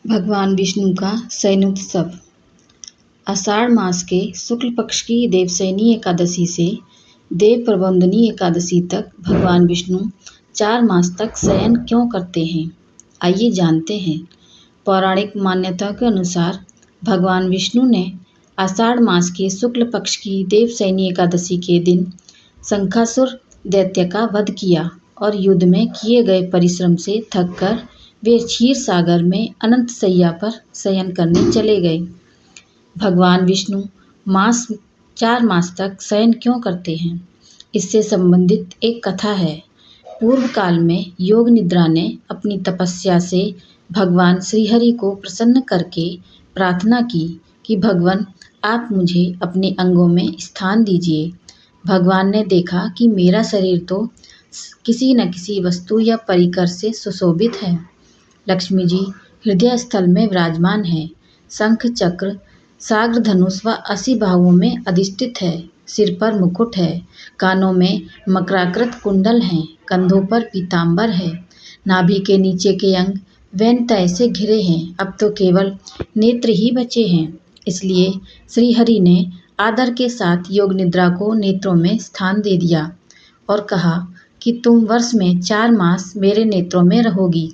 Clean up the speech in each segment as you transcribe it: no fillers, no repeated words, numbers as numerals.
भगवान विष्णु का शयनोत्सव। आषाढ़ मास के शुक्ल पक्ष की देवशयनी एकादशी से देव प्रबोधिनी एकादशी तक भगवान विष्णु 4 मास तक शयन क्यों करते हैं, आइए जानते हैं। पौराणिक मान्यता के अनुसार भगवान विष्णु ने आषाढ़ मास के शुक्ल पक्ष की देवशयनी एकादशी के दिन शंखासुर दैत्य का वध किया और युद्ध में किए गए परिश्रम से थककर वे क्षीर सागर में अनंत शैया पर शयन करने चले गए। भगवान विष्णु 4 मास तक शयन क्यों करते हैं, इससे संबंधित एक कथा है। पूर्व काल में योग निद्रा ने अपनी तपस्या से भगवान श्रीहरि को प्रसन्न करके प्रार्थना की कि भगवान आप मुझे अपने अंगों में स्थान दीजिए। भगवान ने देखा कि मेरा शरीर तो किसी न किसी वस्तु या परिकर से सुशोभित है। लक्ष्मी जी हृदय स्थल में विराजमान है, शंख चक्र साग्र धनुष व 80 बाहुओं में अधिष्ठित है, सिर पर मुकुट है, कानों में मकराकृत कुंडल हैं, कंधों पर पीतांबर है, नाभि के नीचे के अंग वैनतय से घिरे हैं। अब तो केवल नेत्र ही बचे हैं, इसलिए श्रीहरि ने आदर के साथ योग निद्रा को नेत्रों में स्थान दे दिया और कहा कि तुम वर्ष में 4 मास मेरे नेत्रों में रहोगी।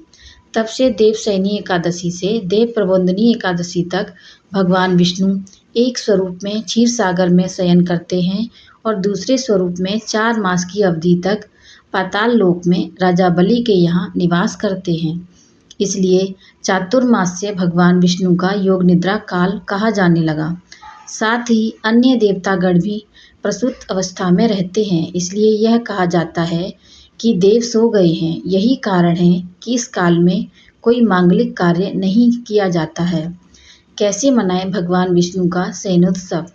तब से देवशयनी एकादशी से देव प्रबोधिनी एकादशी तक भगवान विष्णु एक स्वरूप में क्षीर सागर में शयन करते हैं और दूसरे स्वरूप में 4 मास की अवधि तक पाताल लोक में राजा बलि के यहाँ निवास करते हैं। इसलिए चातुर्मास्य भगवान विष्णु का योग निद्रा काल कहा जाने लगा। साथ ही अन्य देवतागण भी प्रसूत अवस्था में रहते हैं, इसलिए यह कहा जाता है कि देव सो गए हैं। यही कारण है कि इस काल में कोई मांगलिक कार्य नहीं किया जाता है। कैसे मनाएं भगवान विष्णु का शयनोत्सव।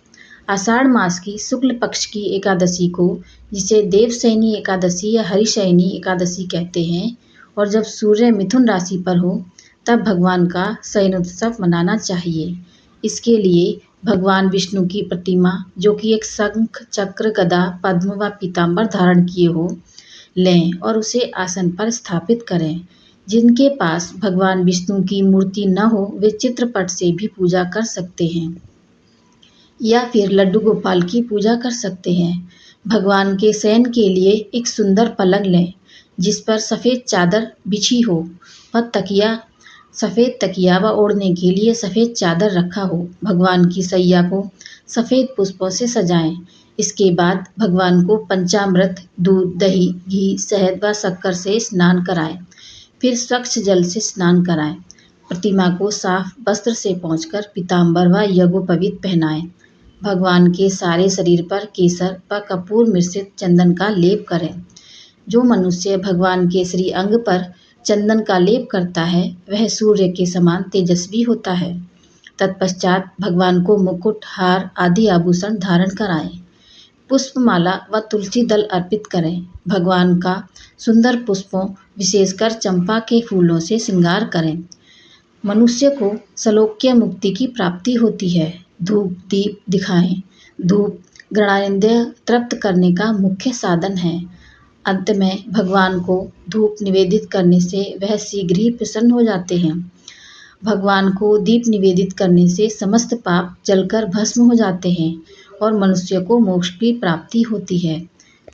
आषाढ़ मास की शुक्ल पक्ष की एकादशी को, जिसे देवशयनी एकादशी या हरिशयनी एकादशी कहते हैं, और जब सूर्य मिथुन राशि पर हो तब भगवान का शयनोत्सव मनाना चाहिए। इसके लिए भगवान विष्णु की प्रतिमा, जो कि एक शंख चक्र गदा पद्म व पीतांबर धारण किए हो, लें और उसे आसन पर स्थापित करें। जिनके पास भगवान विष्णु की मूर्ति न हो वे चित्रपट से भी पूजा कर सकते हैं या फिर लड्डू गोपाल की पूजा कर सकते हैं। भगवान के शयन के लिए एक सुंदर पलंग लें जिस पर सफ़ेद चादर बिछी हो व सफ़ेद तकिया व ओढ़ने के लिए सफ़ेद चादर रखा हो। भगवान की शैया को सफ़ेद पुष्पों से सजाएं। इसके बाद भगवान को पंचामृत, दूध, दही, घी, शहद व शक्कर से स्नान कराएं। फिर स्वच्छ जल से स्नान कराएं। प्रतिमा को साफ वस्त्र से पोंछकर पीतांबर व यज्ञोपवीत पहनाएं। भगवान के सारे शरीर पर केसर व कपूर मिश्रित चंदन का लेप करें। जो मनुष्य भगवान के श्री अंग पर चंदन का लेप करता है वह सूर्य के समान तेजस्वी होता है। तत्पश्चात भगवान को मुकुट, हार आदि आभूषण धारण कराएं। पुष्पमाला व तुलसी दल अर्पित करें। भगवान का सुंदर पुष्पों, विशेषकर चंपा के फूलों से श्रृंगार करें। मनुष्य को सलोक्य मुक्ति की प्राप्ति होती है। धूप दीप दिखाएं। धूप घृणानेन्द्रिय तृप्त करने का मुख्य साधन है। अंत में भगवान को धूप निवेदित करने से वह शीघ्र ही प्रसन्न हो जाते हैं। भगवान को दीप निवेदित करने से समस्त पाप जलकर भस्म हो जाते हैं और मनुष्य को मोक्ष की प्राप्ति होती है।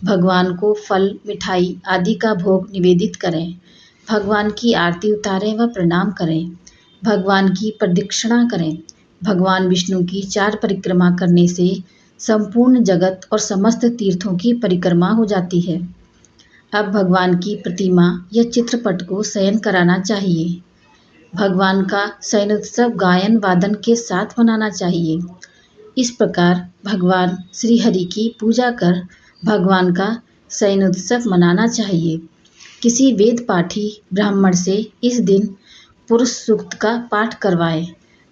भगवान को फल, मिठाई आदि का भोग निवेदित करें। भगवान की आरती उतारें व प्रणाम करें। भगवान की प्रदक्षिणा करें। भगवान विष्णु की 4 परिक्रमा करने से संपूर्ण जगत और समस्त तीर्थों की परिक्रमा हो जाती है। अब भगवान की प्रतिमा या चित्रपट को शयन कराना चाहिए। भगवान का शयनोत्सव गायन वादन के साथ मनाना चाहिए। इस प्रकार भगवान श्री हरि की पूजा कर भगवान का शयनोत्सव मनाना चाहिए। किसी वेद पाठी ब्राह्मण से इस दिन पुरुष सूक्त का पाठ करवाएं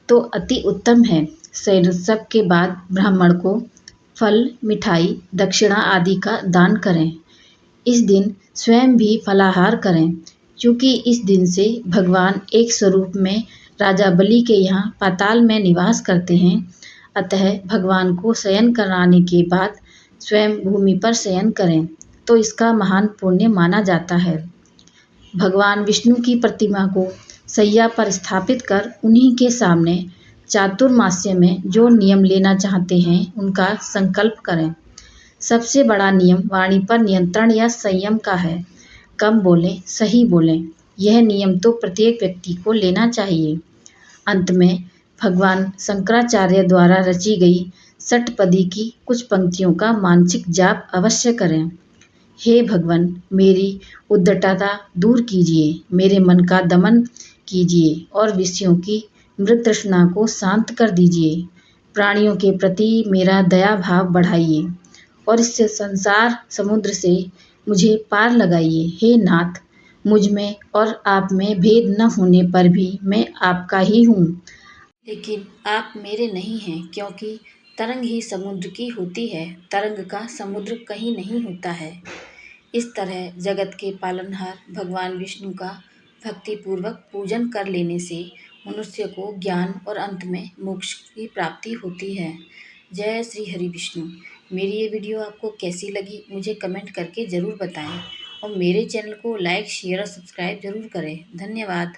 तो अति उत्तम है। शयनोत्सव के बाद ब्राह्मण को फल, मिठाई, दक्षिणा आदि का दान करें। इस दिन स्वयं भी फलाहार करें, क्योंकि इस दिन से भगवान एक स्वरूप में राजा बलि के यहाँ पाताल में निवास करते हैं। अतः भगवान को शयन कराने के बाद स्वयं भूमि पर शयन करें तो इसका महान पुण्य माना जाता है। भगवान विष्णु की प्रतिमा को सैया पर स्थापित कर उन्हीं के सामने चातुर्मास्य में जो नियम लेना चाहते हैं उनका संकल्प करें। सबसे बड़ा नियम वाणी पर नियंत्रण या संयम का है। कम बोलें, सही बोलें। यह नियम तो प्रत्येक व्यक्ति को लेना चाहिए। अंत में भगवान शंकराचार्य द्वारा रची गई षटपदी की कुछ पंक्तियों का मानसिक जाप अवश्य करें। हे भगवान, मेरी उद्धटता दूर कीजिए, मेरे मन का दमन कीजिए और विषयों की मृत तृष्णा को शांत कर दीजिए। प्राणियों के प्रति मेरा दया भाव बढ़ाइए और इस संसार समुद्र से मुझे पार लगाइए। हे नाथ, मुझ में और आप में भेद न होने पर भी मैं आपका ही हूँ, लेकिन आप मेरे नहीं हैं, क्योंकि तरंग ही समुद्र की होती है, तरंग का समुद्र कहीं नहीं होता है। इस तरह जगत के पालनहार भगवान विष्णु का भक्तिपूर्वक पूजन कर लेने से मनुष्य को ज्ञान और अंत में मोक्ष की प्राप्ति होती है। जय श्री हरि विष्णु। मेरी ये वीडियो आपको कैसी लगी मुझे कमेंट करके ज़रूर बताएं और मेरे चैनल को लाइक शेयर और सब्सक्राइब ज़रूर करें। धन्यवाद।